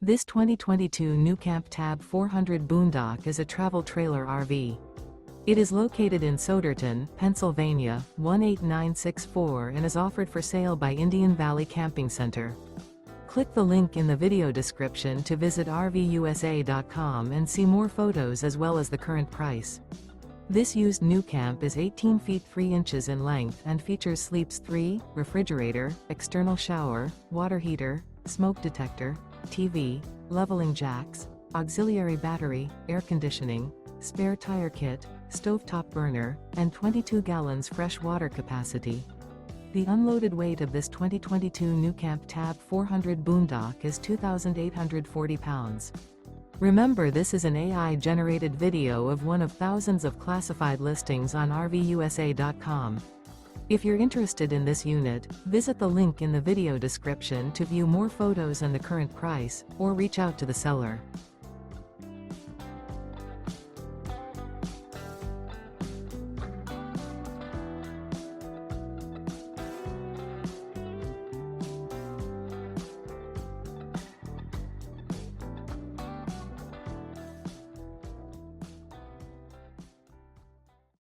This 2022 NuCamp TAB 400 Boondock is a travel trailer RV. It is located in Souderton, Pennsylvania, 18964 and is offered for sale by Indian Valley Camping Center. Click the link in the video description to visit RVUSA.com and see more photos as well as the current price. This used NuCamp is 18 feet 3 inches in length and features sleeps 3, refrigerator, external shower, water heater, smoke detector, TV, leveling jacks, auxiliary battery, air conditioning, spare tire kit, stovetop burner, and 22 gallons fresh water capacity. The unloaded weight of this 2022 NuCamp TAB 400 Boondock is 2,840 pounds. Remember, this is an AI-generated video of one of thousands of classified listings on RVUSA.com. If you're interested in this unit, visit the link in the video description to view more photos and the current price, or reach out to the seller.